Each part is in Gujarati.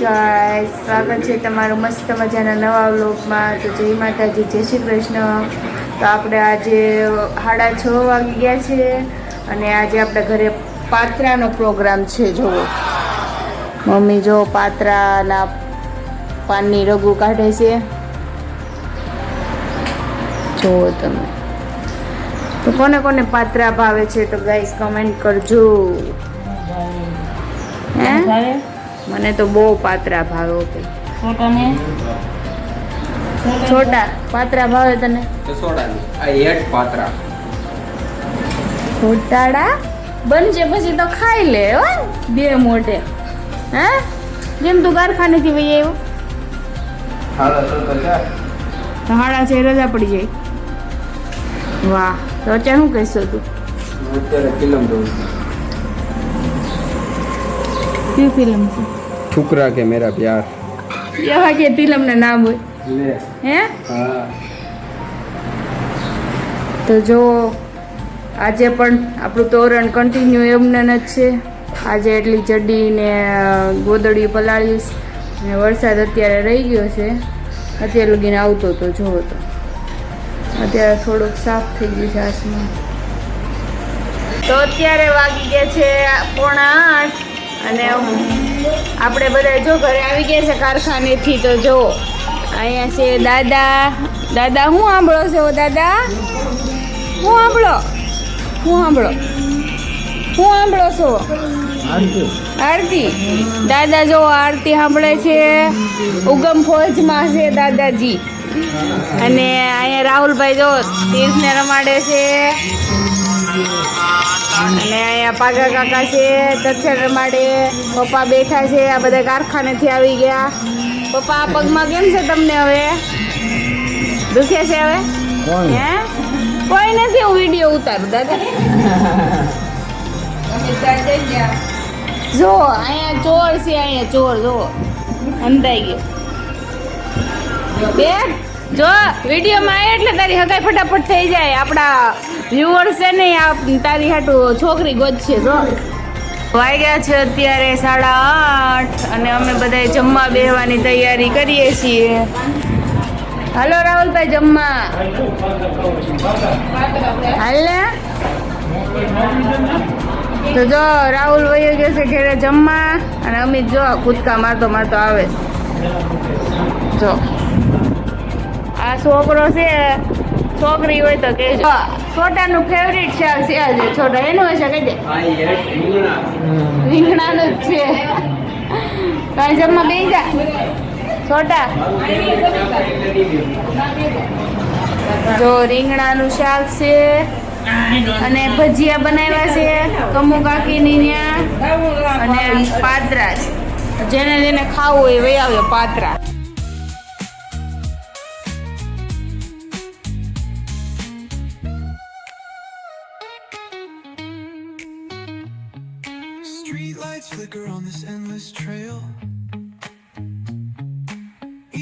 ગાઈસ, સ્વાગત છે તમારું મસ્ત મજાના નવા વ્લોગમાં। તો જય માતાજી, જય શ્રી કૃષ્ણ। તો આપણે આજે 6:30 વાગી ગયા છે અને આજે આપણા ઘરે પાત્રાનો પ્રોગ્રામ છે। જુઓ મમ્મી જો પાત્રાના પાનની રગુ કાઢે છે, જુઓ તમે। તો કોને કોને પાત્રા ભાવે છે તો ગાઈસ કમેન્ટ કરજો। હે મને તો બહુ પાત્રા ભાવે। છોટા પાત્રા ભાવે તને? છોટાડા બનશે પછી તો ખાઈ લે હો બે મોટે। હે જેમ તું કારખાનેથી વહી આવ્યો? 6:30 રજા પડી જાય। વાહ, તો અત્યારે શું કહીશો તું? ફિલ્મ જોઉં કઈ ફિલ્મ છે? ठुकरा के मेरा प्यार। એવા કે ફિલ્મ ના નામ હોય હે? હા। તો જો આજે પણ આપણું તોરણ કન્ટિન્યુ એમને જ છે। આજે એટલી ચડ્ડી ને ગોદડી પલાળીશ ને વરસાદ અત્યારે રહી ગયો છે, અત્યારે લગીને આવતો તો જોવો તો અત્યારે થોડુંક સાફ થઈ ગયું છે આસમાન। તો અત્યારે વાગી ગયા છે 7:45 અને આપણે બધા જો ઘરે આવી ગયા છે કારખાનેથી। તો જો અહીંયા છે દાદા। દાદા હું સાંભળો છો? દાદા હું સાંભળો છો? આરતી। દાદા જો આરતી સાંભળે છે, ઉગમ ફોજમાં છે દાદાજી। અને અહીંયા રાહુલભાઈ જો તીર્થને રમાડે છે અને અહીંયા પાગા કાકા છે તથ્થર રમાડે। પપ્પા બેઠા છે, આ બધા કારખાનેથી આવી ગયા। પપ્પા આ પગમાં કેમ છે તમને? હવે દુખે છે? હવે હે કોઈ નથી, હું વિડીયો ઉતારું દાદા। જો અહીંયા ચોર છે, અહીંયા ચોર જો અંધાઈ ગયો। બે જો વિડીયોમાં આવે એટલે તારી હગાઈ ફટાફટ થઈ જાય। આપણા વ્યુઅર્સ છે ને તારી હાટું છોકરી ગોતશે। જો વાગ્યા છે અત્યારે 8:30 અને અમે બધા જમવા બેસવાની તૈયારી કરીએ છીએ। હાલો રાહુલભાઈ જમવા હાલ ને। તો જો રાહુલ વયો ગયો છે ઘરે જમવા અને અમિત જો કૂદકા મારતો મારતો આવે છે। જો આ છોકરો છે, છોકરી હોય તો કહેજો। છોટાનું ફેવરિટ શાક છે આજે છોટા, એનું હશે કહી દે। રીંગણાનું જ છે। કાંઈ જમવા બેસી જા છોટા। જો રીંગણાનું શાક છે અને ભજીયા બનાવ્યા છે કમુ કાકીની ત્યાં, અને પાત્રા છે। જેને જેને ખાવું હોય વહી આવ્યો પાત્રા। Streetlights flicker on this endless trail.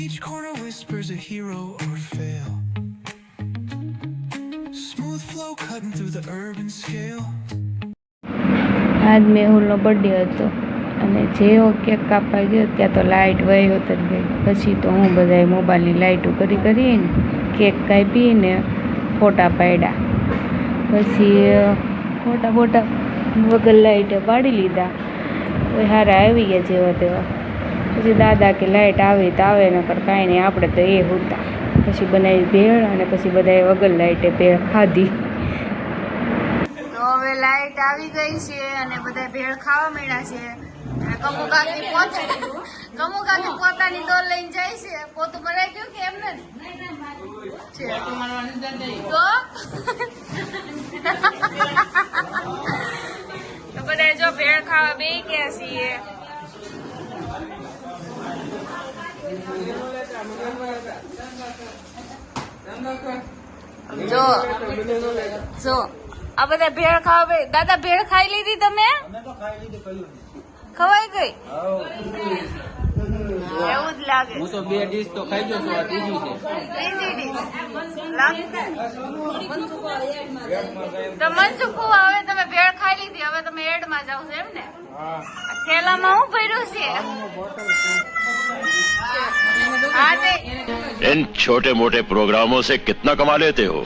Each corner whispers a hero or fail. Smooth flow cutting through the urban scale. આજ મેહુલનો બર્થડે હતો અને જેવો કેક કાપવા ગયો ત્યાં તો લાઇટ વહી ઉતરી ગઈ। પછી તો હું બધાએ મોબાઈલની લાઇટો કરીને કેક કાપીને ફોટા પાડ્યા। પછી ફોટા વગર લાઇટે પાડી લીધા। કોઈ હારા આવી ગયા જેવા તેવા। પછી દાદા કે લાઇટ આવી તો આવે, નકર કાંઈ નહીં આપણે તો એ હોતા। પછી બનાવી ભેળ અને પછી બધાએ વગર લાઇટે ભેળ ખાધી। તો હવે લાઇટ આવી ગઈ છે અને બધા ભેળ ખાવા માંડ્યા છે। અને કમુ કાકી પોતાની ડોલ લઈને જાય છે। પોતું ભરાઈ ગયું કે એમને છે તો બધા જો ભેળ ખાવા બેસી ગયા છીએ। જો આ બધા ભેળ ખાવા બે। દાદા ભેળ ખાઈ લીધી તમે? ખવાઈ ગઈ? એવું જ લાગે। હું તો 2 ડીશ તો ખાઈ ગયો છું, આ ત્રીજી છે। તો મનસુખ હવે તમે ભેળ ખાઈ લીધી, હવે તમે એડમાં જાવ છો એમ ને? આ થેલામાં હું ભર્યું છે? હા તે इन छोटे मोटे प्रोग्रामों से कितना कमा लेते हो?